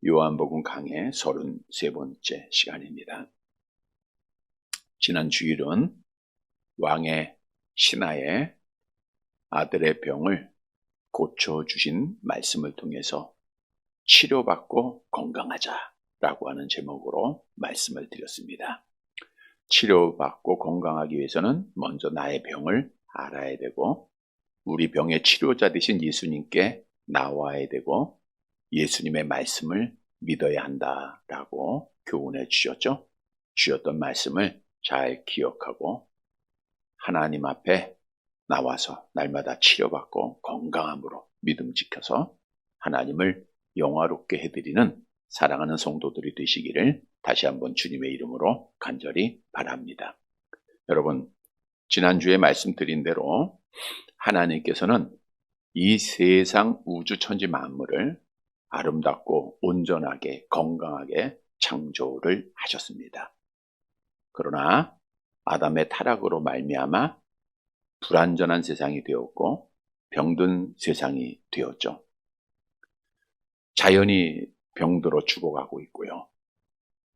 요한복음 강의 33번째 시간입니다. 지난 주일은 왕의 신하의 아들의 병을 고쳐주신 말씀을 통해서 치료받고 건강하자라고 하는 제목으로 말씀을 드렸습니다. 치료받고 건강하기 위해서는 먼저 나의 병을 알아야 되고 우리 병의 치료자 되신 예수님께 나와야 되고 예수님의 말씀을 믿어야 한다라고 교훈해 주셨죠. 주셨던 말씀을 잘 기억하고 하나님 앞에 나와서 날마다 치료받고 건강함으로 믿음 지켜서 하나님을 영화롭게 해드리는 사랑하는 성도들이 되시기를 다시 한번 주님의 이름으로 간절히 바랍니다. 여러분, 지난주에 말씀드린 대로 하나님께서는 이 세상 우주 천지 만물을 아름답고 온전하게 건강하게 창조를 하셨습니다. 그러나 아담의 타락으로 말미암아 불완전한 세상이 되었고 병든 세상이 되었죠. 자연이 병들어 죽어가고 있고요.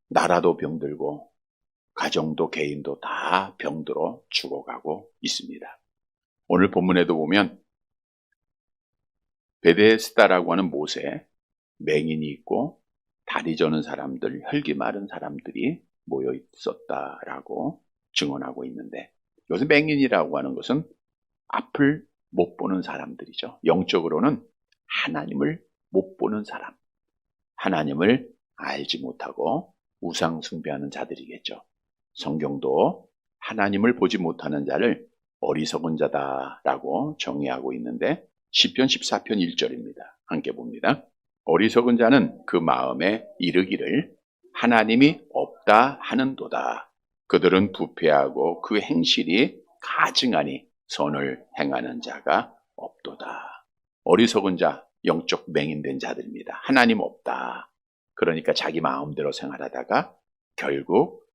나라도 병들고 가정도 개인도 다 병들어 죽어가고 있습니다. 오늘 본문에도 보면 베데스다라고 하는 못에 맹인이 있고 다리 저는 사람들, 혈기 마른 사람들이 모여 있었다라고 증언하고 있는데 여기서 맹인이라고 하는 것은 앞을 못 보는 사람들이죠. 영적으로는 하나님을 못 보는 사람, 하나님을 알지 못하고 우상 숭배하는 자들이겠죠. 성경도 하나님을 보지 못하는 자를 어리석은 자다라고 정의하고 있는데 시편 14편 1절입니다. 함께 봅니다. 어리석은 자는 그 마음에 이르기를 하나님이 없다 하는도다. 그들은 부패하고 그 행실이 가증하니 선을 행하는 자가 없도다. 어리석은 자, 영적 맹인된 자들입니다. 하나님 없다. 그러니까 자기 마음대로 생활하다가 결국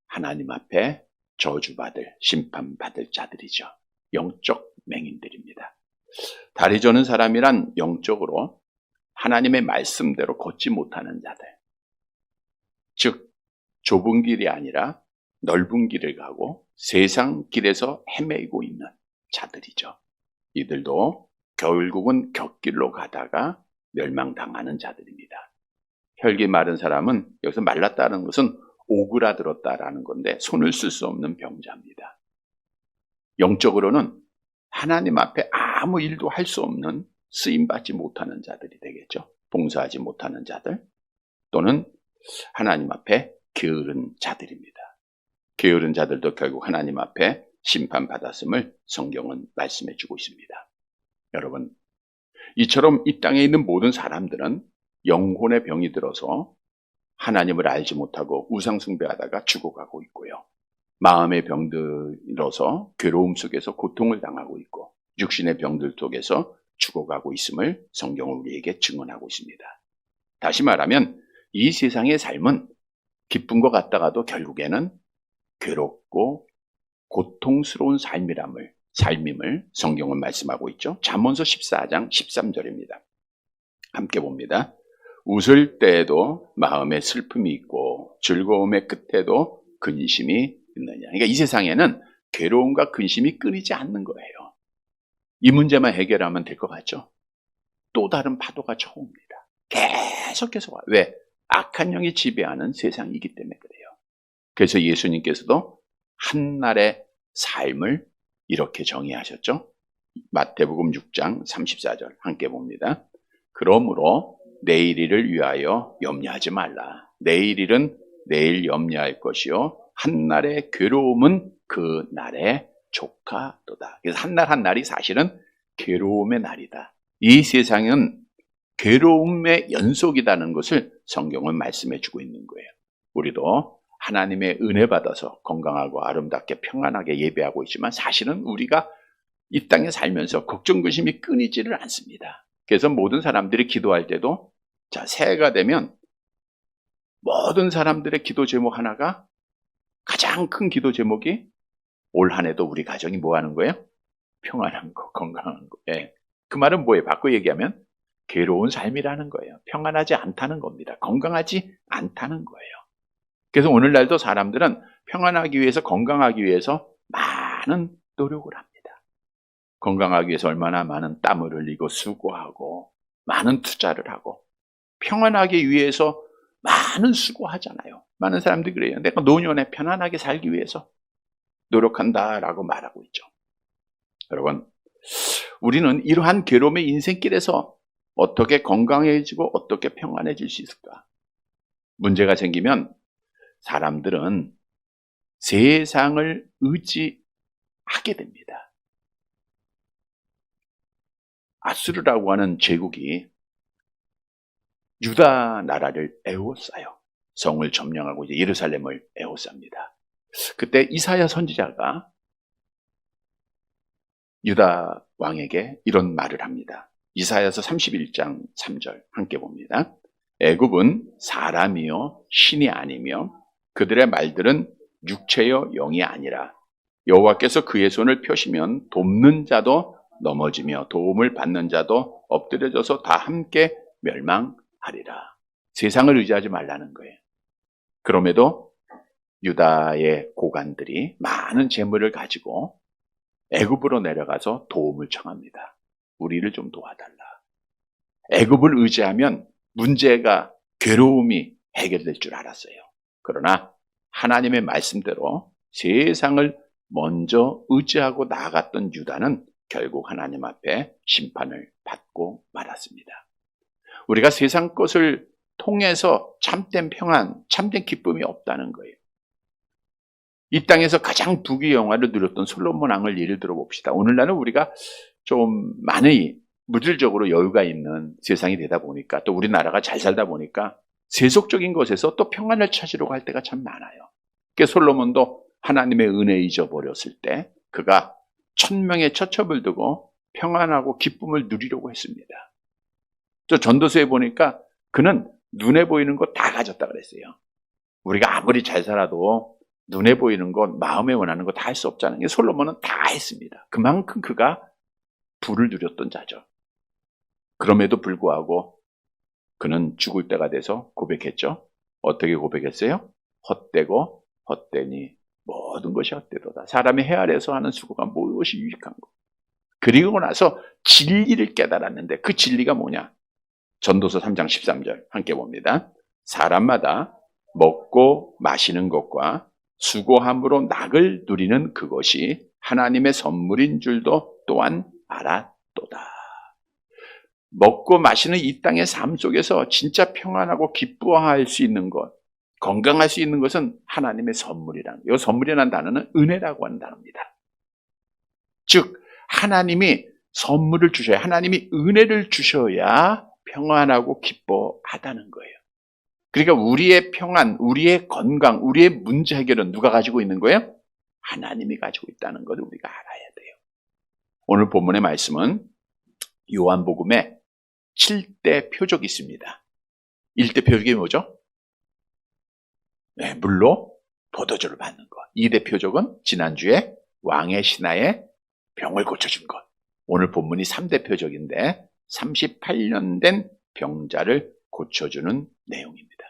하나님 앞에 저주받을, 심판받을 자들이죠. 영적 맹인들입니다. 다리 저는 사람이란 영적으로 하나님의 말씀대로 걷지 못하는 자들. 즉, 좁은 길이 아니라 넓은 길을 가고 세상 길에서 헤매고 있는 자들이죠. 이들도 결국은 곁길로 가다가 멸망당하는 자들입니다. 혈기 마른 사람은 여기서 말랐다는 것은 오그라들었다라는 건데 손을 쓸 수 없는 병자입니다. 영적으로는 하나님 앞에 아무 일도 할 수 없는 쓰임받지 못하는 자들이 되겠죠. 봉사하지 못하는 자들 또는 하나님 앞에 게으른 자들입니다. 게으른 자들도 결국 하나님 앞에 심판받았음을 성경은 말씀해 주고 있습니다. 여러분, 이처럼 이 땅에 있는 모든 사람들은 영혼의 병이 들어서 하나님을 알지 못하고 우상 숭배하다가 죽어가고 있고요. 마음의 병들어서 괴로움 속에서 고통을 당하고 있고 육신의 병들 속에서 죽어가고 있음을 성경은 우리에게 증언하고 있습니다. 다시 말하면 이 세상의 삶은 기쁜 것 같다가도 결국에는 괴롭고 고통스러운 삶임을 성경은 말씀하고 있죠. 잠언서 14장 13절입니다. 함께 봅니다. 웃을 때에도 마음에 슬픔이 있고 즐거움의 끝에도 근심이 있느냐. 그러니까 이 세상에는 괴로움과 근심이 끊이지 않는 거예요. 이 문제만 해결하면 될 것 같죠? 또 다른 파도가 쳐옵니다. 계속해서 와요. 왜? 악한 영이 지배하는 세상이기 때문에 그래요. 그래서 예수님께서도 한날의 삶을 이렇게 정의하셨죠. 마태복음 6장 34절 함께 봅니다. 그러므로 내일 일을 위하여 염려하지 말라. 내일 일은 내일 염려할 것이요 한날의 괴로움은 그 날에 족하도다. 그래서 한날 한날이 사실은 괴로움의 날이다. 이 세상은 괴로움의 연속이라는 것을 성경은 말씀해 주고 있는 거예요. 우리도 하나님의 은혜 받아서 건강하고 아름답게 평안하게 예배하고 있지만 사실은 우리가 이 땅에 살면서 걱정 근심이 끊이지를 않습니다. 그래서 모든 사람들이 기도할 때도 새해가 되면 모든 사람들의 기도 제목 하나가 가장 큰 기도 제목이 올 한 해도 우리 가정이 뭐 하는 거예요? 평안한 거, 건강한 거. 예. 그 말은 뭐예요? 바꿔 얘기하면 괴로운 삶이라는 거예요. 평안하지 않다는 겁니다. 건강하지 않다는 거예요. 그래서 오늘날도 사람들은 평안하기 위해서, 건강하기 위해서 많은 노력을 합니다. 건강하기 위해서 얼마나 많은 땀을 흘리고 수고하고 많은 투자를 하고, 평안하기 위해서 많은 수고하잖아요. 많은 사람들이 그래요. 내가 노년에 편안하게 살기 위해서 노력한다라고 말하고 있죠. 여러분, 우리는 이러한 괴로움의 인생길에서 어떻게 건강해지고 어떻게 평안해질 수 있을까? 문제가 생기면 사람들은 세상을 의지하게 됩니다. 아수르라고 하는 제국이 유다 나라를 에워싸요. 성을 점령하고 이제 예루살렘을 에워쌉니다. 그때 이사야 선지자가 유다 왕에게 이런 말을 합니다. 이사야서 31장 3절 함께 봅니다. 애굽은 사람이요 신이 아니며 그들의 말들은 육체요 영이 아니라 여호와께서 그의 손을 펴시면 돕는 자도 넘어지며 도움을 받는 자도 엎드려져서 다 함께 멸망하리라. 세상을 의지하지 말라는 거예요. 그럼에도 유다의 고관들이 많은 재물을 가지고 애굽으로 내려가서 도움을 청합니다. 우리를 좀 도와달라. 애굽을 의지하면 문제가, 괴로움이 해결될 줄 알았어요. 그러나 하나님의 말씀대로 세상을 먼저 의지하고 나아갔던 유다는 결국 하나님 앞에 심판을 받고 말았습니다. 우리가 세상 것을 통해서 참된 평안, 참된 기쁨이 없다는 거예요. 이 땅에서 가장 부귀영화를 누렸던 솔로몬 왕을 예를 들어 봅시다. 오늘날은 우리가 좀 많이 물질적으로 여유가 있는 세상이 되다 보니까, 또 우리나라가 잘 살다 보니까 세속적인 것에서 또 평안을 찾으려고 할 때가 참 많아요. 그러니까 솔로몬도 하나님의 은혜 잊어버렸을 때 그가 1000명의 처첩을 두고 평안하고 기쁨을 누리려고 했습니다. 저 전도서에 보니까 그는 눈에 보이는 거 다 가졌다 그랬어요. 우리가 아무리 잘 살아도 눈에 보이는 것, 마음에 원하는 거 다 할 수 없잖아요. 게 솔로몬은 다 했습니다. 그만큼 그가 부를 누렸던 자죠. 그럼에도 불구하고 그는 죽을 때가 돼서 고백했죠. 어떻게 고백했어요? 헛되고 헛되니 모든 것이 헛되도다. 사람이 헤아려서 하는 수고가 무엇이 유익한 것. 그리고 나서 진리를 깨달았는데 그 진리가 뭐냐? 전도서 3장 13절 함께 봅니다. 사람마다 먹고 마시는 것과 수고함으로 낙을 누리는 그것이 하나님의 선물인 줄도 또한 알았도다. 먹고 마시는 이 땅의 삶 속에서 진짜 평안하고 기뻐할 수 있는 것, 건강할 수 있는 것은 하나님의 선물이라는 거예요. 이 선물이라는 단어는 은혜라고 하는 단어입니다. 즉 하나님이 선물을 주셔야, 하나님이 은혜를 주셔야 평안하고 기뻐하다는 거예요. 그러니까 우리의 평안, 우리의 건강, 우리의 문제 해결은 누가 가지고 있는 거예요? 하나님이 가지고 있다는 것을 우리가 알아야 돼요. 오늘 본문의 말씀은 요한복음에 7대 표적이 있습니다. 1대 표적이 뭐죠? 네, 물로 포도주를 받는 것. 2대 표적은 지난주에 왕의 신하의 병을 고쳐준 것. 오늘 본문이 3대 표적인데 38년 된 병자를 고쳐주는 내용입니다.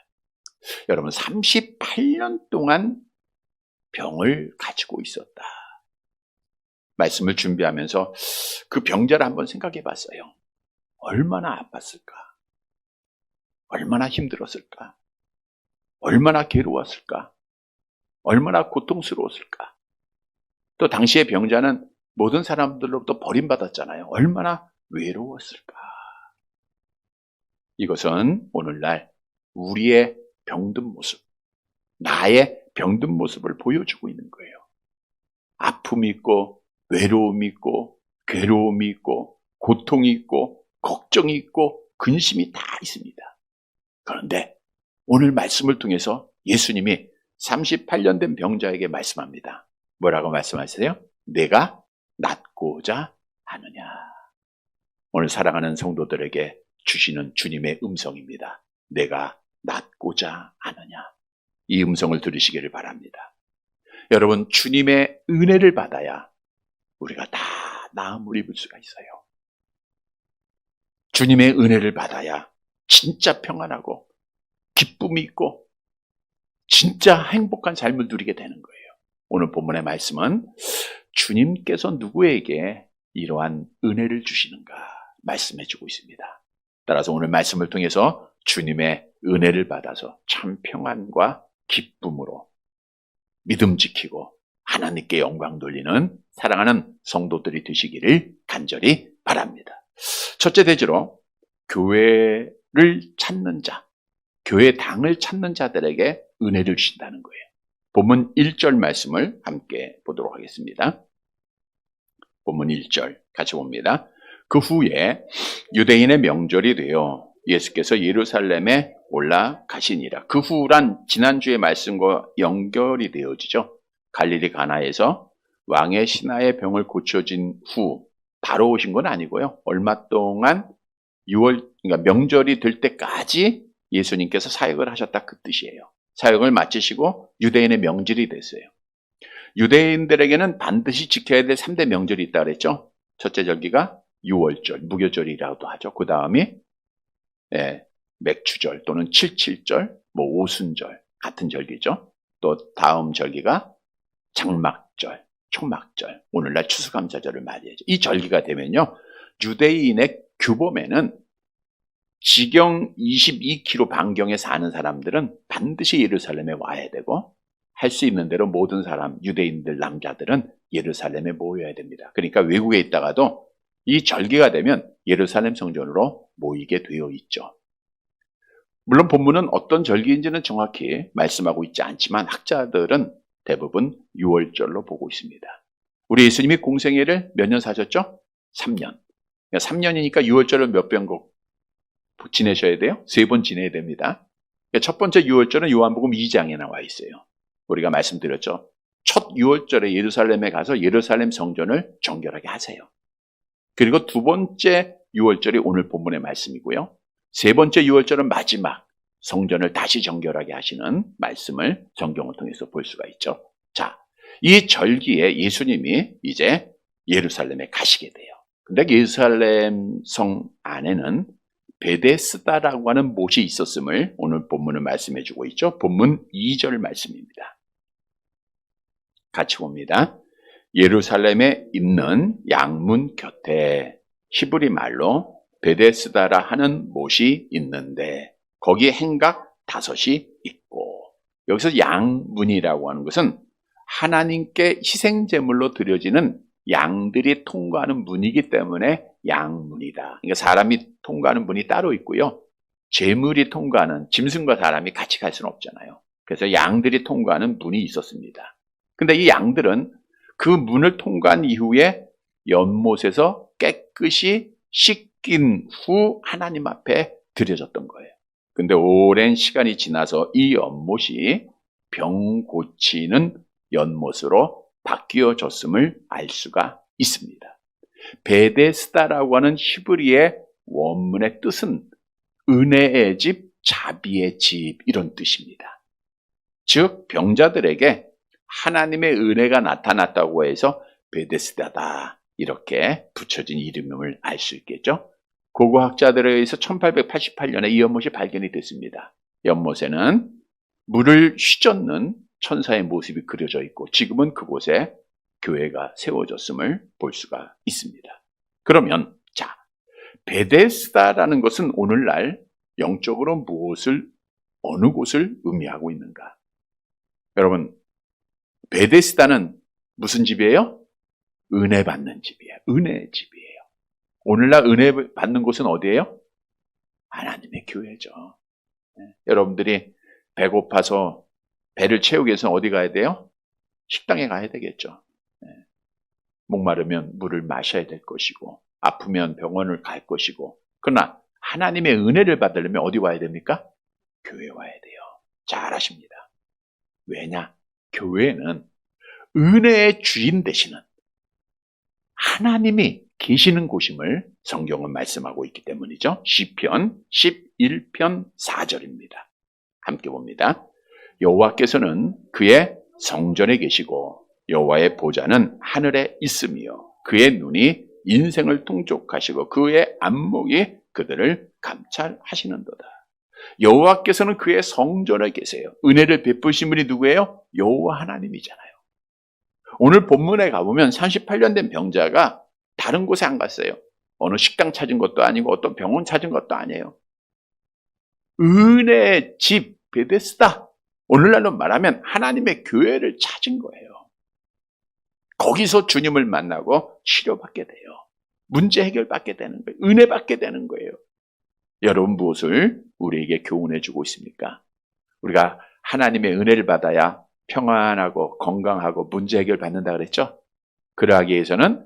여러분, 38년 동안 병을 가지고 있었다. 말씀을 준비하면서 그 병자를 한번 생각해 봤어요. 얼마나 아팠을까? 얼마나 힘들었을까? 얼마나 괴로웠을까? 얼마나 고통스러웠을까? 또 당시의 병자는 모든 사람들로부터 버림받았잖아요. 얼마나 외로웠을까? 이것은 오늘날 우리의 병든 모습, 나의 병든 모습을 보여주고 있는 거예요. 아픔이 있고, 외로움이 있고, 괴로움이 있고, 고통이 있고, 걱정이 있고, 근심이 다 있습니다. 그런데 오늘 말씀을 통해서 예수님이 38년 된 병자에게 말씀합니다. 뭐라고 말씀하세요? 내가 낫고자 하느냐. 오늘 사랑하는 성도들에게 주시는 주님의 음성입니다. 내가 낫고자 하느냐. 이 음성을 들으시기를 바랍니다. 여러분, 주님의 은혜를 받아야 우리가 다 나음을 입을 수가 있어요. 주님의 은혜를 받아야 진짜 평안하고 기쁨이 있고 진짜 행복한 삶을 누리게 되는 거예요. 오늘 본문의 말씀은 주님께서 누구에게 이러한 은혜를 주시는가 말씀해 주고 있습니다. 따라서 오늘 말씀을 통해서 주님의 은혜를 받아서 참 평안과 기쁨으로 믿음 지키고 하나님께 영광 돌리는 사랑하는 성도들이 되시기를 간절히 바랍니다. 첫째 대지로 교회를 찾는 자, 교회 당을 찾는 자들에게 은혜를 주신다는 거예요. 본문 1절 말씀을 함께 보도록 하겠습니다. 본문 1절 같이 봅니다. 그 후에 유대인의 명절이 되어 예수께서 예루살렘에 올라가시니라. 그 후란 지난주의 말씀과 연결이 되어지죠. 갈릴리 가나에서 왕의 신하의 병을 고쳐진 후 바로 오신 건 아니고요. 얼마 동안 그러니까 명절이 될 때까지 예수님께서 사역을 하셨다 그 뜻이에요. 사역을 마치시고 유대인의 명절이 됐어요. 유대인들에게는 반드시 지켜야 될 3대 명절이 있다고 그랬죠. 첫째 절기가 유월절, 무교절이라고도 하죠. 그 다음이 맥추절 또는 칠칠절, 오순절 같은 절기죠. 또 다음 절기가 장막절, 초막절, 오늘날 추수감사절을 맞이하죠. 이 절기가 되면요, 유대인의 규범에는 지경 22km 반경에 사는 사람들은 반드시 예루살렘에 와야 되고 할 수 있는 대로 모든 사람, 유대인들, 남자들은 예루살렘에 모여야 됩니다. 그러니까 외국에 있다가도 이 절기가 되면 예루살렘 성전으로 모이게 되어 있죠. 물론 본문은 어떤 절기인지는 정확히 말씀하고 있지 않지만 학자들은 대부분 유월절로 보고 있습니다. 우리 예수님이 공생애를 몇 년 사셨죠? 3년. 3년이니까 유월절을 몇 번 지내셔야 돼요? 3번 지내야 됩니다. 첫 번째 유월절은 요한복음 2장에 나와 있어요. 우리가 말씀드렸죠. 첫 유월절에 예루살렘에 가서 예루살렘 성전을 정결하게 하세요. 그리고 두 번째 유월절이 오늘 본문의 말씀이고요. 세 번째 유월절은 마지막 성전을 다시 정결하게 하시는 말씀을 성경을 통해서 볼 수가 있죠. 자, 이 절기에 예수님이 이제 예루살렘에 가시게 돼요. 근데 예루살렘 성 안에는 베데스다라고 하는 못이 있었음을 오늘 본문은 말씀해 주고 있죠. 본문 2절 말씀입니다. 같이 봅니다. 예루살렘에 있는 양문 곁에 히브리 말로 베데스다라 하는 못이 있는데 거기에 행각 5이 있고, 여기서 양문이라고 하는 것은 하나님께 희생제물로 드려지는 양들이 통과하는 문이기 때문에 양문이다. 그러니까 사람이 통과하는 문이 따로 있고요. 제물이 통과하는, 짐승과 사람이 같이 갈 수는 없잖아요. 그래서 양들이 통과하는 문이 있었습니다. 근데 이 양들은 그 문을 통과한 이후에 연못에서 깨끗이 씻긴 후 하나님 앞에 드려졌던 거예요. 근데 오랜 시간이 지나서 이 연못이 병 고치는 연못으로 바뀌어졌음을 알 수가 있습니다. 베데스다라고 하는 히브리의 원문의 뜻은 은혜의 집, 자비의 집 이런 뜻입니다. 즉 병자들에게 하나님의 은혜가 나타났다고 해서 베데스다다 이렇게 붙여진 이름임을 알 수 있겠죠. 고고학자들에 의해서 1888년에 이 연못이 발견이 됐습니다. 연못에는 물을 휘젓는 천사의 모습이 그려져 있고 지금은 그곳에 교회가 세워졌음을 볼 수가 있습니다. 그러면 자, 베데스다라는 것은 오늘날 영적으로 어느 곳을 의미하고 있는가? 여러분, 베데스다는 무슨 집이에요? 은혜 받는 집이에요. 은혜의 집이에요. 오늘날 은혜 받는 곳은 어디예요? 하나님의 교회죠. 여러분들이 배고파서 배를 채우기 위해서는 어디 가야 돼요? 식당에 가야 되겠죠. 목마르면 물을 마셔야 될 것이고 아프면 병원을 갈 것이고, 그러나 하나님의 은혜를 받으려면 어디 와야 됩니까? 교회 와야 돼요. 잘 아십니다. 왜냐? 교회는 은혜의 주인 되시는 하나님이 계시는 곳임을 성경은 말씀하고 있기 때문이죠. 시편 11편 4절입니다. 함께 봅니다. 여호와께서는 그의 성전에 계시고 여호와의 보좌는 하늘에 있으며 그의 눈이 인생을 통촉하시고 그의 안목이 그들을 감찰하시는도다. 여호와께서는 그의 성전에 계세요. 은혜를 베푸신 분이 누구예요? 여호와 하나님이잖아요. 오늘 본문에 가보면 38년 된 병자가 다른 곳에 안 갔어요. 어느 식당 찾은 것도 아니고 어떤 병원 찾은 것도 아니에요. 은혜의 집 베데스다. 오늘날로 말하면 하나님의 교회를 찾은 거예요. 거기서 주님을 만나고 치료받게 돼요. 문제 해결받게 되는 거예요. 은혜 받게 되는 거예요. 여러분 무엇을 우리에게 교훈해 주고 있습니까? 우리가 하나님의 은혜를 받아야 평안하고 건강하고 문제 해결 받는다 그랬죠? 그러하기 위해서는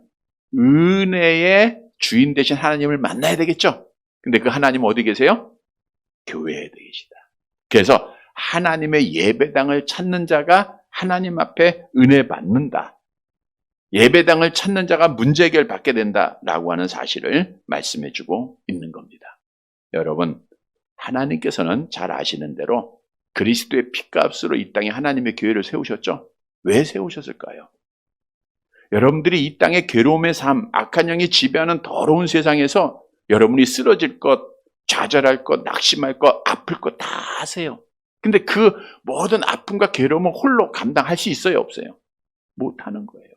은혜의 주인 되신 하나님을 만나야 되겠죠? 근데 그 하나님은 어디 계세요? 교회에 계시다. 그래서 하나님의 예배당을 찾는 자가 하나님 앞에 은혜 받는다. 예배당을 찾는 자가 문제 해결 받게 된다라고 하는 사실을 말씀해 주고 있는 겁니다. 여러분, 하나님께서는 잘 아시는 대로 그리스도의 피값으로 이 땅에 하나님의 교회를 세우셨죠? 왜 세우셨을까요? 여러분들이 이 땅의 괴로움의 삶, 악한 영이 지배하는 더러운 세상에서 여러분이 쓰러질 것, 좌절할 것, 낙심할 것, 아플 것 다 아세요. 근데 그 모든 아픔과 괴로움을 홀로 감당할 수 있어요, 없어요? 못하는 거예요.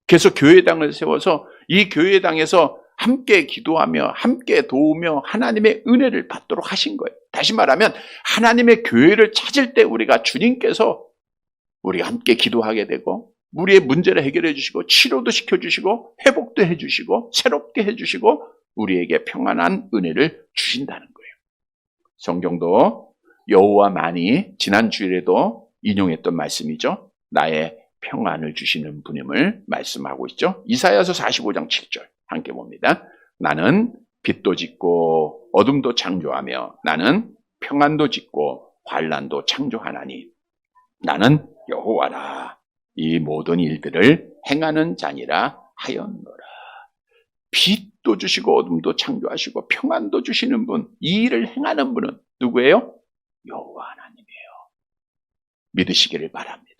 그래서 교회당을 세워서 이 교회당에서 함께 기도하며 함께 도우며 하나님의 은혜를 받도록 하신 거예요. 다시 말하면 하나님의 교회를 찾을 때 우리가 주님께서 우리가 함께 기도하게 되고 우리의 문제를 해결해 주시고 치료도 시켜주시고 회복도 해주시고 새롭게 해주시고 우리에게 평안한 은혜를 주신다는 거예요. 성경도 여호와만이 지난 주일에도 인용했던 말씀이죠. 나의 평안을 주시는 분임을 말씀하고 있죠. 이사야서 45장 7절 함께 봅니다. 나는 빛도 짓고 어둠도 창조하며 나는 평안도 짓고 환난도 창조하나니 나는 여호와라. 이 모든 일들을 행하는 자니라 하였노라. 빛도 주시고 어둠도 창조하시고 평안도 주시는 분, 이 일을 행하는 분은 누구예요? 여호와 하나님이에요. 믿으시기를 바랍니다.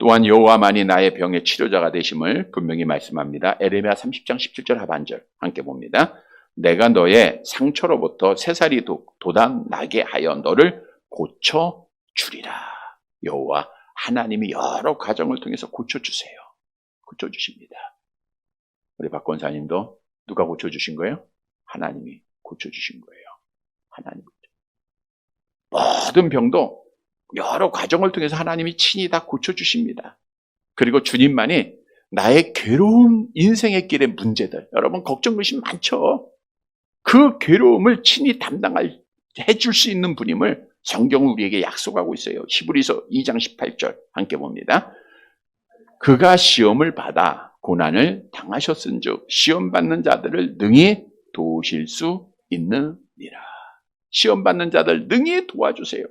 또한 여호와만이 나의 병의 치료자가 되심을 분명히 말씀합니다. 에레미야 30장 17절 하반절 함께 봅니다. 내가 너의 상처로부터 새살이 돋아나게 하여 너를 고쳐주리라. 여호와 하나님이 여러 과정을 통해서 고쳐주세요. 고쳐주십니다. 우리 박 권사님도 누가 고쳐주신 거예요? 하나님이 고쳐주신 거예요. 하나님. 모든 병도 여러 과정을 통해서 하나님이 친히 다 고쳐주십니다. 그리고 주님만이 나의 괴로운 인생의 길의 문제들, 여러분 걱정 의심 많죠? 그 괴로움을 친히 해줄 수 있는 분임을 성경은 우리에게 약속하고 있어요. 히브리서 2장 18절 함께 봅니다. 그가 시험을 받아 고난을 당하셨은즉 시험 받는 자들을 능히 도우실 수 있느니라. 시험 받는 자들 능히 도와주세요.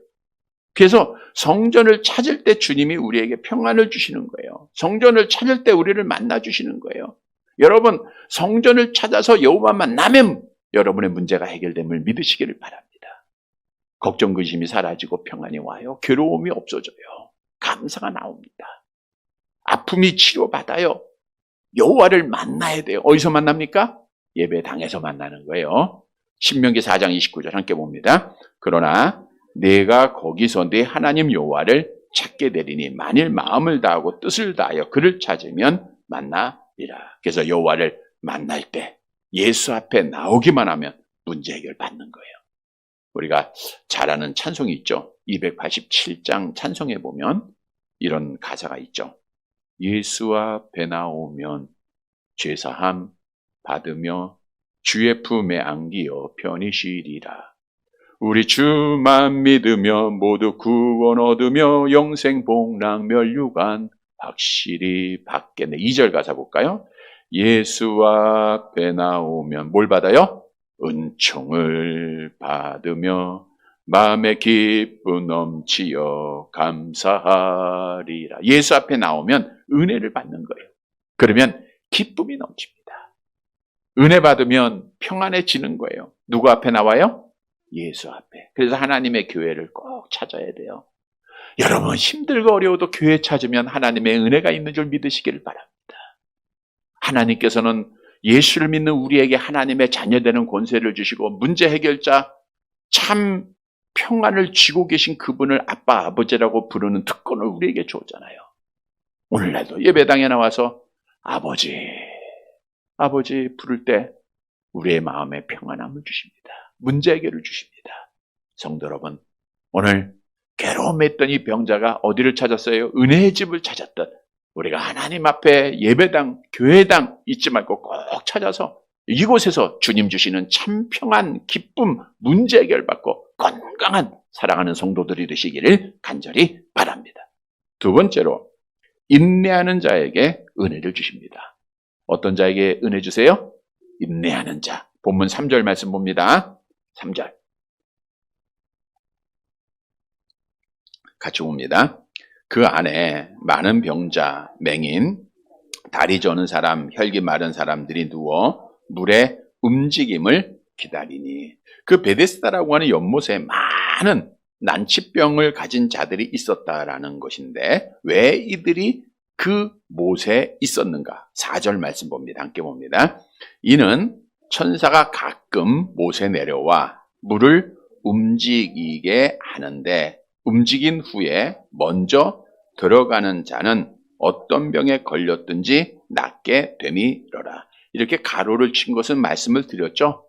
그래서 성전을 찾을 때 주님이 우리에게 평안을 주시는 거예요. 성전을 찾을 때 우리를 만나 주시는 거예요. 여러분, 성전을 찾아서 여호와 만나면 여러분의 문제가 해결됨을 믿으시기를 바랍니다. 걱정 근심이 사라지고 평안이 와요. 괴로움이 없어져요. 감사가 나옵니다. 아픔이 치료받아요. 여호와를 만나야 돼요. 어디서 만납니까? 예배당에서 만나는 거예요. 신명기 4장 29절 함께 봅니다. 그러나 내가 거기서 내 하나님 여호와를 찾게 되리니 만일 마음을 다하고 뜻을 다하여 그를 찾으면 만나리라. 그래서 여호와를 만날 때 예수 앞에 나오기만 하면 문제 해결 받는 거예요. 우리가 잘 아는 찬송이 있죠. 287장 찬송에 보면 이런 가사가 있죠. 예수 앞에 나오면 죄사함 받으며 주의 품에 안기어 편히 쉬리라. 우리 주만 믿으며 모두 구원 얻으며 영생 복락 멸류관 확실히 받겠네. 2절 가사 볼까요? 예수 앞에 나오면 뭘 받아요? 은총을 받으며 마음의 기쁨 넘치어 감사하리라. 예수 앞에 나오면 은혜를 받는 거예요. 그러면 기쁨이 넘칩니다. 은혜 받으면 평안해지는 거예요. 누구 앞에 나와요? 예수 앞에. 그래서 하나님의 교회를 꼭 찾아야 돼요. 여러분 힘들고 어려워도 교회 찾으면 하나님의 은혜가 있는 줄 믿으시기를 바랍니다. 하나님께서는 예수를 믿는 우리에게 하나님의 자녀되는 권세를 주시고 문제 해결자, 참 평안을 쥐고 계신 그분을 아빠, 아버지라고 부르는 특권을 우리에게 주었잖아요. 오늘날도 예배당에 나와서 아버지, 아버지 부를 때 우리의 마음에 평안함을 주십니다. 문제 해결을 주십니다. 성도 여러분, 오늘 괴로움에 있던 이 병자가 어디를 찾았어요? 은혜의 집을 찾았던, 우리가 하나님 앞에 예배당, 교회당 잊지 말고 꼭 찾아서 이곳에서 주님 주시는 참 평안, 기쁨, 문제 해결받고 건강한 사랑하는 성도들이 되시기를 간절히 바랍니다. 두 번째로, 인내하는 자에게 은혜를 주십니다. 어떤 자에게 은혜 주세요? 인내하는 자. 본문 3절 말씀 봅니다. 3절. 같이 봅니다. 그 안에 많은 병자, 맹인, 다리 저는 사람, 혈기 마른 사람들이 누워 물의 움직임을 기다리니, 그 베데스다라고 하는 연못에 많은 난치병을 가진 자들이 있었다라는 것인데 왜 이들이 그 못에 있었는가? 4절 말씀 봅니다. 함께 봅니다. 이는 천사가 가끔 못에 내려와 물을 움직이게 하는데 움직인 후에 먼저 들어가는 자는 어떤 병에 걸렸든지 낫게 됨이러라. 이렇게 가로를 친 것은 말씀을 드렸죠.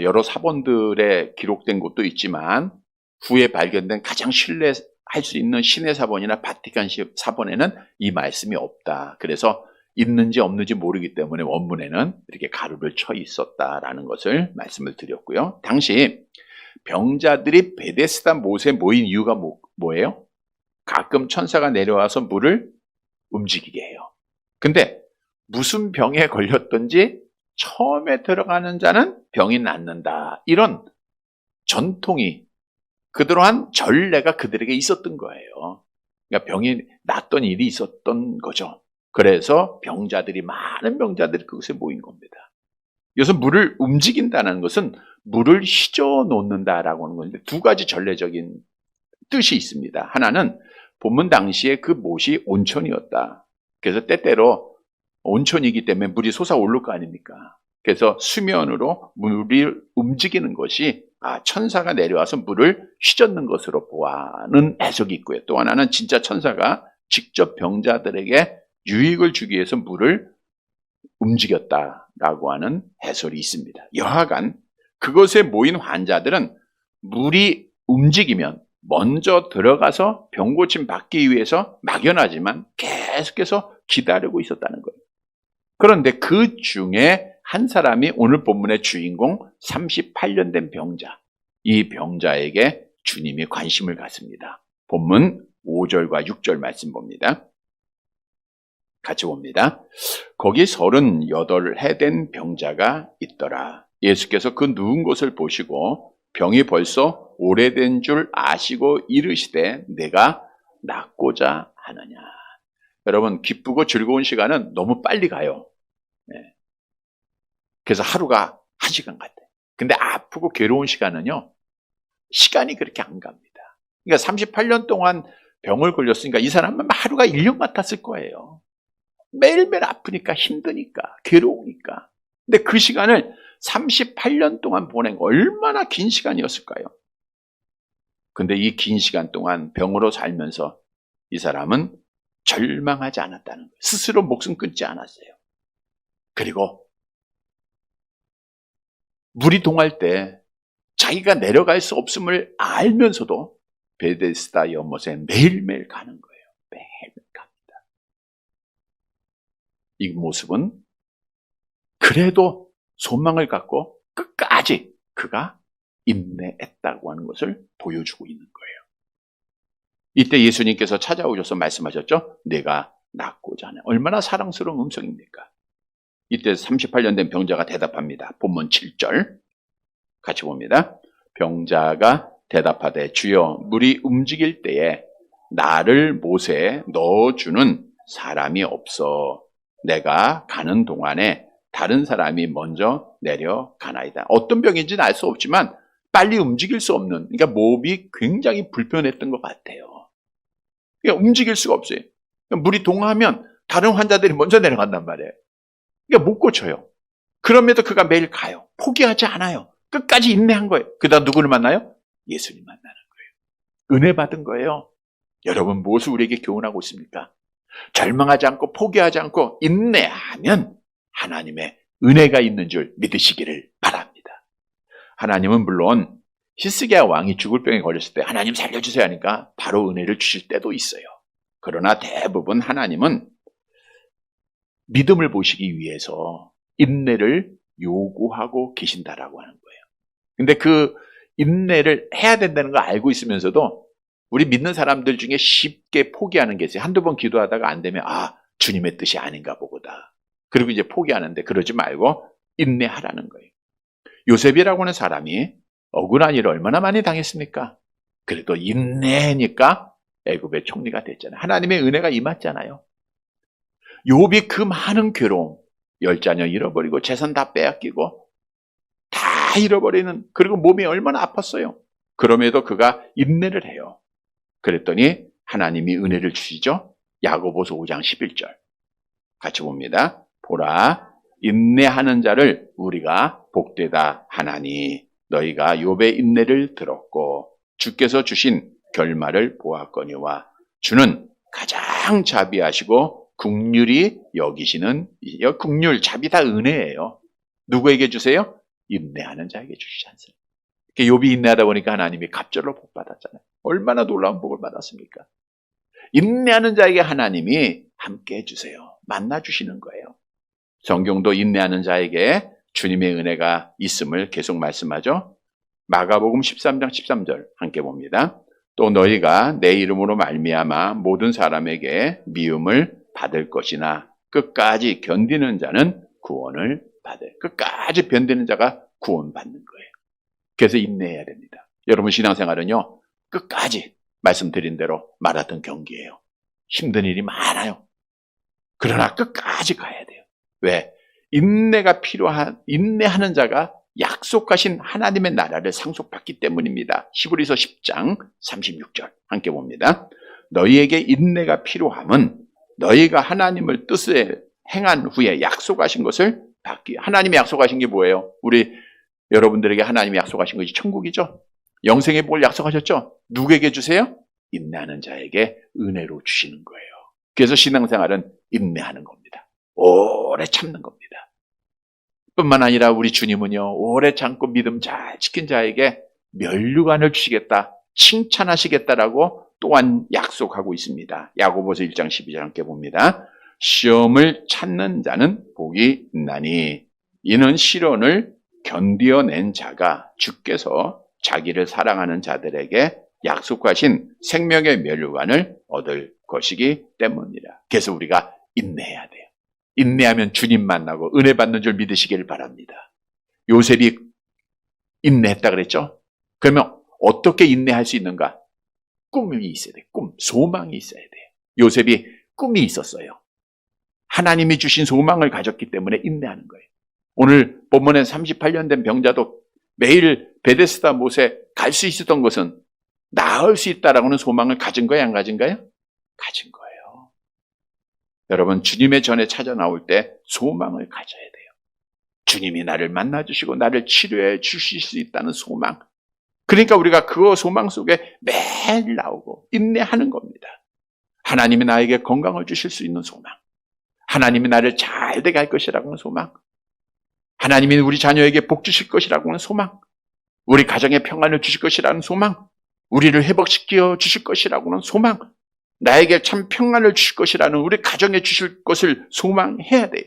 여러 사본들에 기록된 곳도 있지만 후에 발견된 가장 신뢰할 수 있는 신의 사본이나 바티칸 사본에는 이 말씀이 없다. 그래서 있는지 없는지 모르기 때문에 원문에는 이렇게 가로를 쳐 있었다라는 것을 말씀을 드렸고요. 당시 병자들이 베데스다 못에 모인 이유가 뭐예요? 가끔 천사가 내려와서 물을 움직이게 해요. 근데 무슨 병에 걸렸든지 처음에 들어가는 자는 병이 낫는다. 이런 전통이, 그러한 전례가 그들에게 있었던 거예요. 그러니까 병이 낫던 일이 있었던 거죠. 그래서 많은 병자들이 그곳에 모인 겁니다. 여기서 물을 움직인다는 것은 물을 휘저 놓는다라고 하는 건데 두 가지 전례적인 뜻이 있습니다. 하나는 본문 당시에 그 못이 온천이었다. 그래서 때때로 온천이기 때문에 물이 솟아오를 거 아닙니까? 그래서 수면으로 물이 움직이는 것이 천사가 내려와서 물을 휘젓는 것으로 보아하는 해석이 있고요. 또 하나는 진짜 천사가 직접 병자들에게 유익을 주기 위해서 물을 움직였다라고 하는 해설이 있습니다. 여하간 그것에 모인 환자들은 물이 움직이면 먼저 들어가서 병고침 받기 위해서 막연하지만 계속해서 기다리고 있었다는 거예요. 그런데 그 중에 한 사람이 오늘 본문의 주인공 38년 된 병자, 이 병자에게 주님이 관심을 갖습니다. 본문 5절과 6절 말씀 봅니다. 같이 봅니다. 거기 38해 된 병자가 있더라. 예수께서 그 누운 것을 보시고 병이 벌써 오래된 줄 아시고 이르시되 내가 낫고자 하느냐. 여러분, 기쁘고 즐거운 시간은 너무 빨리 가요. 그래서 하루가 1시간 같아요. 근데 아프고 괴로운 시간은요, 시간이 그렇게 안 갑니다. 그러니까 38년 동안 병을 걸렸으니까 이 사람은 하루가 1년 같았을 거예요. 매일매일 아프니까, 힘드니까, 괴로우니까. 근데 그 시간을 38년 동안 보낸 거 얼마나 긴 시간이었을까요? 근데 이 긴 시간 동안 병으로 살면서 이 사람은 절망하지 않았다는 거예요. 스스로 목숨 끊지 않았어요. 그리고 물이 동할 때 자기가 내려갈 수 없음을 알면서도 베데스다 연못에 매일매일 가는 거예요. 매일매일 갑니다. 이 모습은 그래도 소망을 갖고 끝까지 그가 인내했다고 하는 것을 보여주고 있는 거예요. 이때 예수님께서 찾아오셔서 말씀하셨죠? 내가 낫고자 하네. 얼마나 사랑스러운 음성입니까? 이때 38년 된 병자가 대답합니다. 본문 7절 같이 봅니다. 병자가 대답하되 주여 물이 움직일 때에 나를 못에 넣어주는 사람이 없어 내가 가는 동안에 다른 사람이 먼저 내려가나이다. 어떤 병인지는 알 수 없지만 빨리 움직일 수 없는, 그러니까 몸이 굉장히 불편했던 것 같아요. 그러니까 움직일 수가 없어요. 물이 동하면 다른 환자들이 먼저 내려간단 말이에요. 그러니까 못 고쳐요. 그럼에도 그가 매일 가요. 포기하지 않아요. 끝까지 인내한 거예요. 그다음 누구를 만나요? 예수님 만나는 거예요. 은혜 받은 거예요. 여러분 무엇을 우리에게 교훈하고 있습니까? 절망하지 않고 포기하지 않고 인내하면 하나님의 은혜가 있는 줄 믿으시기를 바랍니다. 하나님은 물론 히스기야 왕이 죽을 병에 걸렸을 때 하나님 살려주세요 하니까 바로 은혜를 주실 때도 있어요. 그러나 대부분 하나님은 믿음을 보시기 위해서 인내를 요구하고 계신다라고 하는 거예요. 근데 그 인내를 해야 된다는 걸 알고 있으면서도 우리 믿는 사람들 중에 쉽게 포기하는 게 있어요. 한두 번 기도하다가 안 되면 주님의 뜻이 아닌가 보다. 그리고 이제 포기하는데 그러지 말고 인내하라는 거예요. 요셉이라고 하는 사람이 억울한 일을 얼마나 많이 당했습니까? 그래도 인내니까 애굽의 총리가 됐잖아요. 하나님의 은혜가 임했잖아요. 욥이 그 많은 괴로움, 10자녀 잃어버리고 재산 다 빼앗기고 다 잃어버리는, 그리고 몸이 얼마나 아팠어요. 그럼에도 그가 인내를 해요. 그랬더니 하나님이 은혜를 주시죠. 야고보서 5장 11절 같이 봅니다. 보라, 인내하는 자를 우리가 복되다 하나니 너희가 욥의 인내를 들었고 주께서 주신 결말을 보았거니와 주는 가장 자비하시고 긍휼히 여기시는, 긍휼, 자비 다 은혜예요. 누구에게 주세요? 인내하는 자에게 주시지 않습니까? 욥이 인내하다 보니까 하나님이 갑절로 복 받았잖아요. 얼마나 놀라운 복을 받았습니까? 인내하는 자에게 하나님이 함께 해주세요. 만나주시는 거예요. 성경도 인내하는 자에게 주님의 은혜가 있음을 계속 말씀하죠. 마가복음 13장 13절 함께 봅니다. 또 너희가 내 이름으로 말미암아 모든 사람에게 미움을 받을 것이나 끝까지 견디는 자는 구원을 받을. 끝까지 견디는 자가 구원받는 거예요. 그래서 인내해야 됩니다. 여러분 신앙생활은요, 끝까지 말씀드린 대로 마라톤 경기예요. 힘든 일이 많아요. 그러나 끝까지 가야 돼요. 왜? 인내하는 자가 약속하신 하나님의 나라를 상속받기 때문입니다. 히브리서 10장 36절 함께 봅니다. 너희에게 인내가 필요함은 너희가 하나님을 뜻에 행한 후에 약속하신 것을 받기. 하나님이 약속하신 게 뭐예요? 우리 여러분들에게 하나님이 약속하신 것이 천국이죠. 영생의 복을 약속하셨죠. 누구에게 주세요? 인내하는 자에게 은혜로 주시는 거예요. 그래서 신앙생활은 인내하는 겁니다. 오래 참는 겁니다. 뿐만 아니라 우리 주님은요, 오래 참고 믿음 잘 지킨 자에게 면류관을 주시겠다, 칭찬하시겠다라고 또한 약속하고 있습니다. 야고보서 1장 12절 함께 봅니다. 시험을 찾는 자는 복이 있나니 이는 시련을 견디어낸 자가 주께서 자기를 사랑하는 자들에게 약속하신 생명의 면류관을 얻을 것이기 때문이라. 그래서 우리가 인내해야 돼요. 인내하면 주님 만나고 은혜 받는 줄 믿으시길 바랍니다. 요셉이 인내했다 그랬죠? 그러면 어떻게 인내할 수 있는가? 꿈이 있어야 돼요. 꿈, 소망이 있어야 돼요. 요셉이 꿈이 있었어요. 하나님이 주신 소망을 가졌기 때문에 인내하는 거예요. 오늘 본문에 38년 된 병자도 매일 베데스다 못에 갈 수 있었던 것은 나을 수 있다라고는 소망을 가진 거예요, 안 가진가요? 가진 거예요. 여러분, 주님의 전에 찾아 나올 때 소망을 가져야 돼요. 주님이 나를 만나주시고 나를 치료해 주실 수 있다는 소망. 그러니까 우리가 그 소망 속에 매일 나오고 인내하는 겁니다. 하나님이 나에게 건강을 주실 수 있는 소망. 하나님이 나를 잘 되게 할 것이라고 하는 소망. 하나님이 우리 자녀에게 복 주실 것이라고 하는 소망. 우리 가정에 평안을 주실 것이라는 소망. 우리를 회복시켜 주실 것이라고 하는 소망. 나에게 참 평안을 주실 것이라는, 우리 가정에 주실 것을 소망해야 돼요.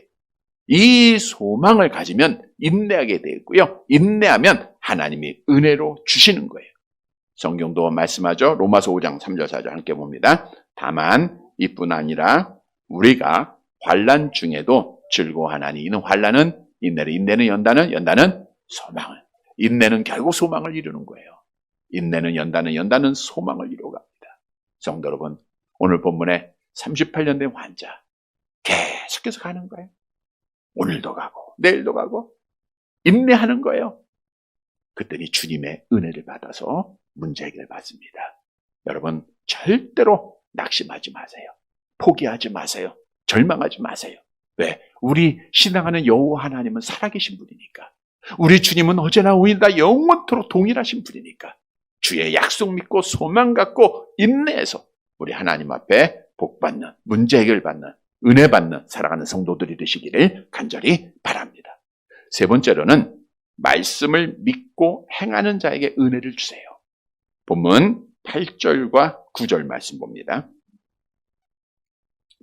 이 소망을 가지면 인내하게 되고요. 인내하면 하나님이 은혜로 주시는 거예요. 성경도 말씀하죠. 로마서 5장 3절 4절 함께 봅니다. 다만 이뿐 아니라 우리가 환난 중에도 즐거워하나니. 이는 환난은 인내를, 인내는 연단은 소망을. 인내는 결국 소망을 이루는 거예요. 인내는 연단은 소망을 이루어갑니다. 성도 여러분, 오늘 본문에 38년 된 환자 계속해서 가는 거예요. 오늘도 가고 내일도 가고 인내하는 거예요. 그랬더니 주님의 은혜를 받아서 문제 해결을 받습니다. 여러분, 절대로 낙심하지 마세요. 포기하지 마세요. 절망하지 마세요. 왜? 우리 신앙하는 여호와 하나님은 살아계신 분이니까. 우리 주님은 어제나 오늘다 영원토록 동일하신 분이니까. 주의 약속 믿고 소망 갖고 인내해서 우리 하나님 앞에 복받는, 문제 해결받는, 은혜 받는 살아가는 성도들이 되시기를 간절히 바랍니다. 세 번째로는 말씀을 믿고 행하는 자에게 은혜를 주세요. 본문 8절과 9절 말씀 봅니다.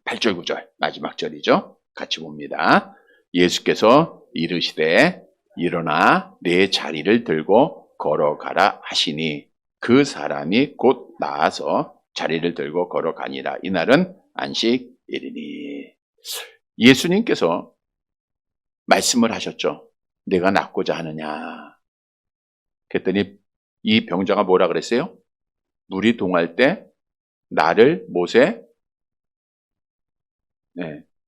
8절 9절 마지막 절이죠. 같이 봅니다. 예수께서 이르시되 일어나 내 자리를 들고 걸어가라 하시니 그 사람이 곧 나아서 자리를 들고 걸어가니라. 이날은 안식일이니. 예수님께서 말씀을 하셨죠. 내가 낫고자 하느냐. 그랬더니 이 병자가 뭐라 그랬어요? 물이 동할 때 나를 못에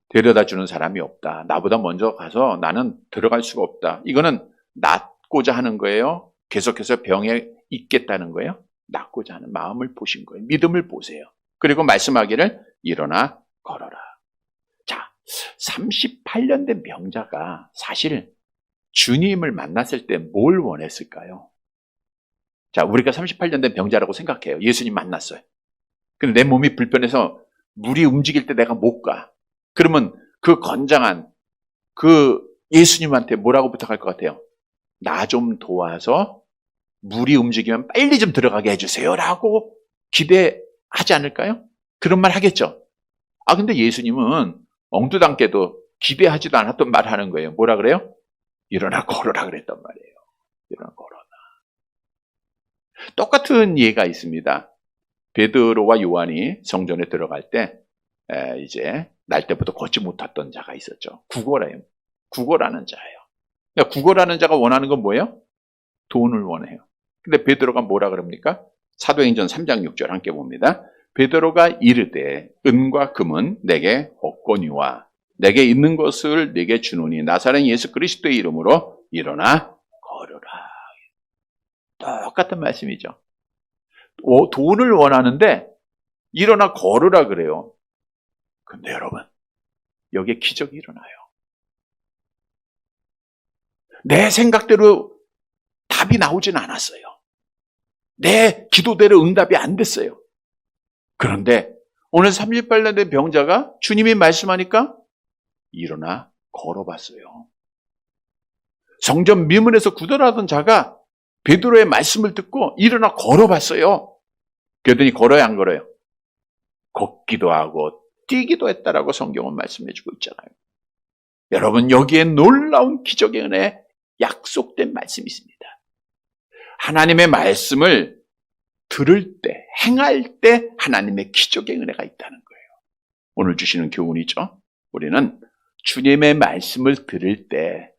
데려다 주는 사람이 없다. 나보다 먼저 가서 나는 들어갈 수가 없다. 이거는 낫고자 하는 거예요. 계속해서 병에 있겠다는 거예요. 낫고자 하는 마음을 보신 거예요. 믿음을 보세요. 그리고 말씀하기를 일어나 걸어라. 자, 38년 된 병자가 사실 주님을 만났을 때 뭘 원했을까요? 자, 우리가 38년 된 병자라고 생각해요. 예수님 만났어요. 근데 내 몸이 불편해서 물이 움직일 때 내가 못 가. 그러면 그 건장한 그 예수님한테 뭐라고 부탁할 것 같아요? 나 좀 도와서 물이 움직이면 빨리 좀 들어가게 해주세요 라고 기대하지 않을까요? 그런 말 하겠죠. 근데 예수님은 엉두당께도 기대하지도 않았던 말 하는 거예요. 뭐라 그래요? 일어나 걸어라 그랬단 말이에요. 일어나 걸어라. 똑같은 예가 있습니다. 베드로와 요한이 성전에 들어갈 때 이제 날 때부터 걷지 못했던 자가 있었죠. 구거래요. 구거라는 자예요. 그러니까 구거라는 자가 원하는 건 뭐예요? 돈을 원해요. 근데 베드로가 뭐라 그럽니까? 사도행전 3장 6절 함께 봅니다. 베드로가 이르되 은과 금은 내게 없거니와 내게 있는 것을 내게 주노니 나사렛 예수 그리스도의 이름으로 일어나 걸으라. 똑같은 말씀이죠. 돈을 원하는데 일어나 걸으라 그래요. 근데 여러분, 여기에 기적이 일어나요. 내 생각대로 답이 나오진 않았어요. 내 기도대로 응답이 안 됐어요. 그런데 오늘 38년 된 병자가 주님이 말씀하니까 일어나 걸어봤어요. 성전 미문에서 구걸하던 자가 베드로의 말씀을 듣고 일어나 걸어봤어요. 그랬더니 걸어야 안 걸어요? 걷기도 하고 뛰기도 했다라고 성경은 말씀해주고 있잖아요. 여러분, 여기에 놀라운 기적의 은혜, 약속된 말씀이 있습니다. 하나님의 말씀을 들을 때, 행할 때 하나님의 기적의 은혜가 있다는 거예요. 오늘 주시는 교훈이죠. 우리는 주님의 말씀을 들을 때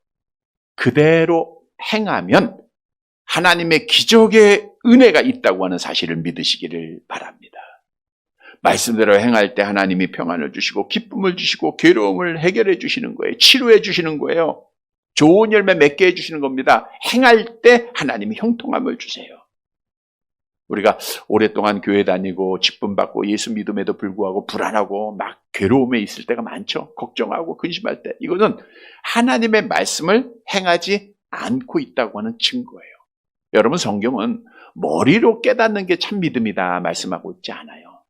그대로 행하면 하나님의 기적의 은혜가 있다고 하는 사실을 믿으시기를 바랍니다. 말씀대로 행할 때 하나님이 평안을 주시고 기쁨을 주시고 괴로움을 해결해 주시는 거예요. 치료해 주시는 거예요. 좋은 열매 맺게 해주시는 겁니다. 행할 때 하나님이 형통함을 주세요. 우리가 오랫동안 교회 다니고 직분받고 예수 믿음에도 불구하고 불안하고 막 괴로움에 있을 때가 많죠. 걱정하고 근심할 때. 이거는 하나님의 말씀을 행하지 않고 있다고 하는 증거예요. 여러분, 성경은 머리로 깨닫는 게 참 믿음이다 말씀하고 있지 않아요.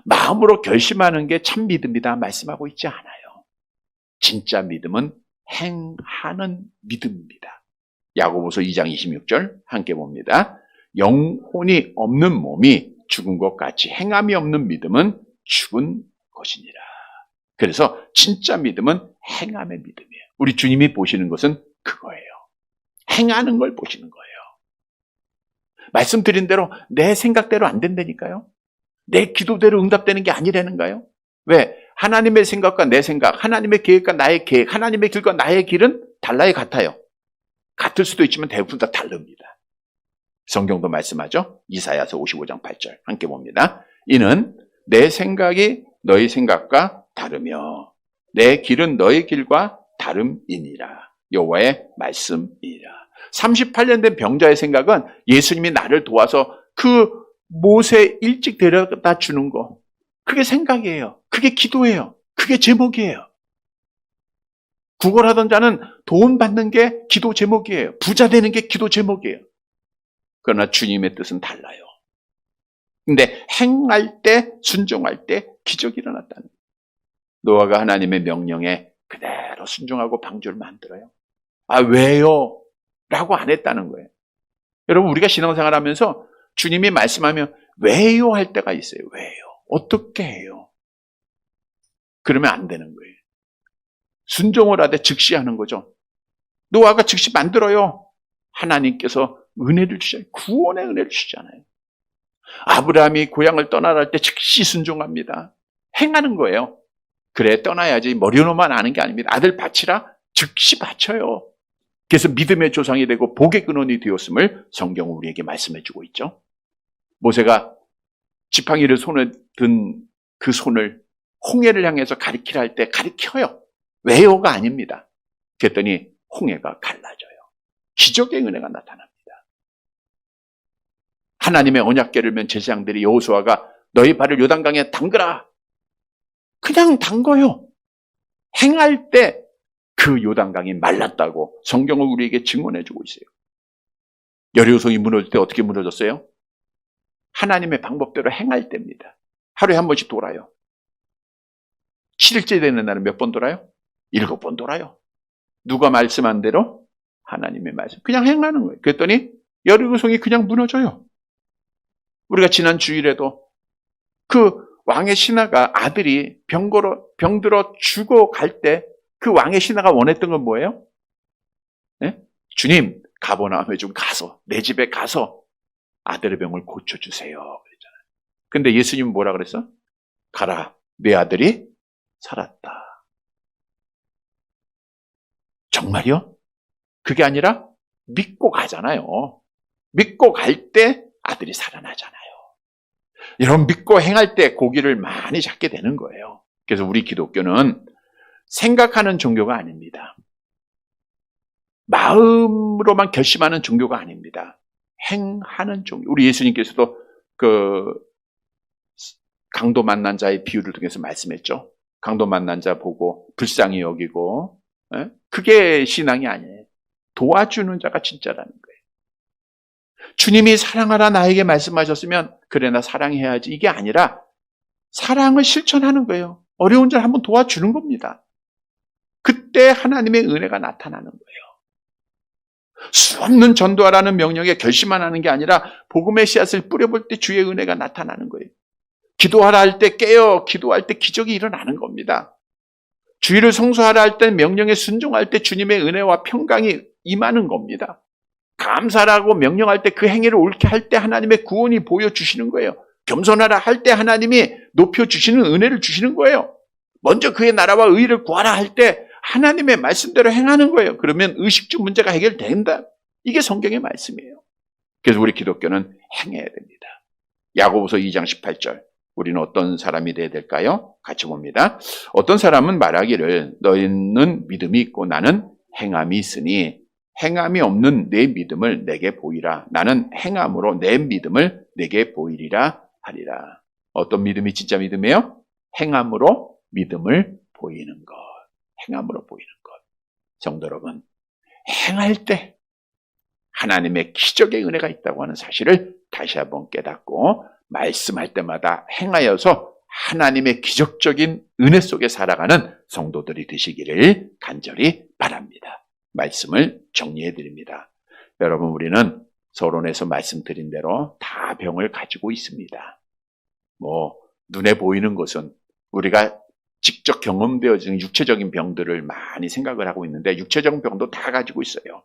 마음으로 결심하는 게 참 믿음이다 말씀하고 있지 않아요. 진짜 믿음은 행하는 믿음입니다. 야고보서 2장 26절 함께 봅니다. 영혼이 없는 몸이 죽은 것 같이 행함이 없는 믿음은 죽은 것이니라. 그래서 진짜 믿음은 행함의 믿음이에요. 우리 주님이 보시는 것은 그거예요. 행하는 걸 보시는 거예요. 말씀드린 대로 내 생각대로 안 된다니까요. 내 기도대로 응답되는 게 아니라는가요? 왜? 하나님의 생각과 내 생각, 하나님의 계획과 나의 계획, 하나님의 길과 나의 길은 달라야 같아요. 같을 수도 있지만 대부분 다 다릅니다. 성경도 말씀하죠. 이사야서 55장 8절 함께 봅니다. 이는 내 생각이 너희 생각과 다르며 내 길은 너희 길과 다름이니라. 여호와의 말씀이니라. 38년 된 병자의 생각은 예수님이 나를 도와서 그 못에 일찍 데려다 주는 거, 그게 생각이에요. 그게 기도예요. 그게 제목이에요. 구걸하던 자는 돈 받는 게 기도 제목이에요. 부자 되는 게 기도 제목이에요. 그러나 주님의 뜻은 달라요. 근데 행할 때, 순종할 때 기적이 일어났다는 거예요. 노아가 하나님의 명령에 그대로 순종하고 방주를 만들어요. 아, 왜요? 라고 안 했다는 거예요. 여러분, 우리가 신앙생활 하면서 주님이 말씀하면 왜요? 할 때가 있어요. 왜요? 어떻게 해요? 그러면 안 되는 거예요. 순종을 하되 즉시 하는 거죠. 노아가 즉시 만들어요. 하나님께서 은혜를 주잖아요. 구원의 은혜를 주잖아요. 아브라함이 고향을 떠나라 할 때 즉시 순종합니다. 행하는 거예요. 그래, 떠나야지 머리로만 아는 게 아닙니다. 아들 바치라? 즉시 바쳐요. 그래서 믿음의 조상이 되고 복의 근원이 되었음을 성경은 우리에게 말씀해 주고 있죠. 모세가 지팡이를 손에 든 그 손을 홍해를 향해서 가리키라 할 때 가리켜요. 왜요가 아닙니다. 그랬더니 홍해가 갈라져요. 기적의 은혜가 나타납니다. 하나님의 언약궤를 맨 제사장들이 여호수아가 너희 발을 요단강에 담그라. 그냥 담궈요. 행할 때 그 요단강이 말랐다고 성경은 우리에게 증언해 주고 있어요. 여리고성이 무너질 때 어떻게 무너졌어요? 하나님의 방법대로 행할 때입니다. 하루에 한 번씩 돌아요. 7일째 되는 날은 몇 번 돌아요? 7번 돌아요. 누가 말씀한 대로? 하나님의 말씀. 그냥 행하는 거예요. 그랬더니 여리고성이 그냥 무너져요. 우리가 지난 주일에도 그 왕의 신하가 아들이 병들어 죽어갈 때 그 왕의 신하가 원했던 건 뭐예요? 네? 주님, 가버나움에 좀 가서 내 집에 가서 아들의 병을 고쳐주세요. 그랬잖아요. 근데 예수님은 뭐라 그랬어? 가라, 내 아들이 살았다. 정말요? 그게 아니라 믿고 가잖아요. 믿고 갈 때 아들이 살아나잖아요. 여러분, 믿고 행할 때 고기를 많이 잡게 되는 거예요. 그래서 우리 기독교는 생각하는 종교가 아닙니다. 마음으로만 결심하는 종교가 아닙니다. 행하는 종교. 우리 예수님께서도 그 강도 만난 자의 비유를 통해서 말씀했죠. 강도 만난 자 보고 불쌍히 여기고, 그게 신앙이 아니에요. 도와주는 자가 진짜라는 거예요. 주님이 사랑하라 나에게 말씀하셨으면 그래 나 사랑해야지 이게 아니라 사랑을 실천하는 거예요. 어려운 자를 한번 도와주는 겁니다. 그때 하나님의 은혜가 나타나는 거예요. 수없는 전도하라는 명령에 결심만 하는 게 아니라 복음의 씨앗을 뿌려볼 때 주의 은혜가 나타나는 거예요. 기도하라 할 때 깨어 기도할 때 기적이 일어나는 겁니다. 주의를 성수하라 할 때 명령에 순종할 때 주님의 은혜와 평강이 임하는 겁니다. 감사라고 명령할 때 그 행위를 옳게 할 때 하나님의 구원이 보여주시는 거예요. 겸손하라 할 때 하나님이 높여주시는 은혜를 주시는 거예요. 먼저 그의 나라와 의를 구하라 할 때 하나님의 말씀대로 행하는 거예요. 그러면 의식주 문제가 해결된다. 이게 성경의 말씀이에요. 그래서 우리 기독교는 행해야 됩니다. 야고보서 2장 18절. 우리는 어떤 사람이 되어야 될까요? 같이 봅니다. 어떤 사람은 말하기를 너희는 믿음이 있고 나는 행함이 있으니 행함이 없는 내 믿음을 내게 보이라. 나는 행함으로 내 믿음을 내게 보이리라 하리라. 어떤 믿음이 진짜 믿음이에요? 행함으로 믿음을 보이는 것. 행함으로 보이는 것. 성도 여러분, 행할 때 하나님의 기적의 은혜가 있다고 하는 사실을 다시 한번 깨닫고 말씀할 때마다 행하여서 하나님의 기적적인 은혜 속에 살아가는 성도들이 되시기를 간절히 바랍니다. 말씀을 정리해 드립니다. 여러분, 우리는 서론에서 말씀드린 대로 다 병을 가지고 있습니다. 눈에 보이는 것은 우리가 직접 경험되어지는 육체적인 병들을 많이 생각을 하고 있는데 육체적 병도 다 가지고 있어요.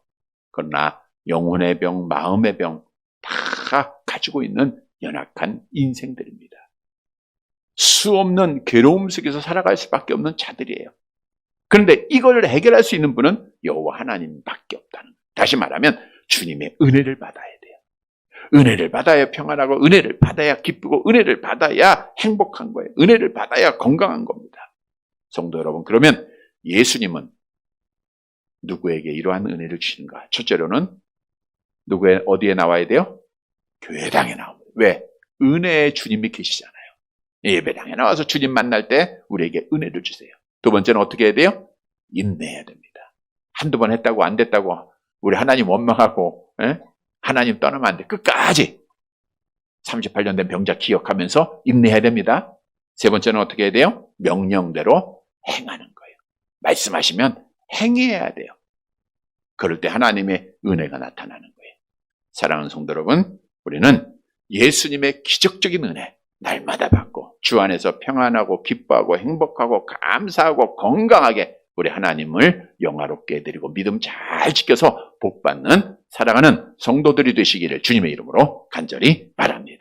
그러나 영혼의 병, 마음의 병 다 가지고 있는 연약한 인생들입니다. 수없는 괴로움 속에서 살아갈 수밖에 없는 자들이에요. 그런데 이걸 해결할 수 있는 분은 여호와 하나님밖에 없다는 거예요. 다시 말하면 주님의 은혜를 받아야 돼요. 은혜를 받아야 평안하고 은혜를 받아야 기쁘고 은혜를 받아야 행복한 거예요. 은혜를 받아야 건강한 겁니다. 성도 여러분, 그러면 예수님은 누구에게 이러한 은혜를 주시는가? 첫째로는 어디에 나와야 돼요? 교회당에 나옵니다. 왜? 은혜의 주님이 계시잖아요. 예배당에 나와서 주님 만날 때 우리에게 은혜를 주세요. 두 번째는 어떻게 해야 돼요? 인내해야 됩니다. 한두 번 했다고 안 됐다고 우리 하나님 원망하고 하나님 떠나면 안 돼. 끝까지 38년 된 병자 기억하면서 인내해야 됩니다. 세 번째는 어떻게 해야 돼요? 명령대로 행하는 거예요. 말씀하시면 행해야 돼요. 그럴 때 하나님의 은혜가 나타나는 거예요. 사랑하는 성도 여러분, 우리는 예수님의 기적적인 은혜 날마다 받고 주 안에서 평안하고 기뻐하고 행복하고 감사하고 건강하게 우리 하나님을 영화롭게 해드리고 믿음 잘 지켜서 복받는 사랑하는 성도들이 되시기를 주님의 이름으로 간절히 바랍니다.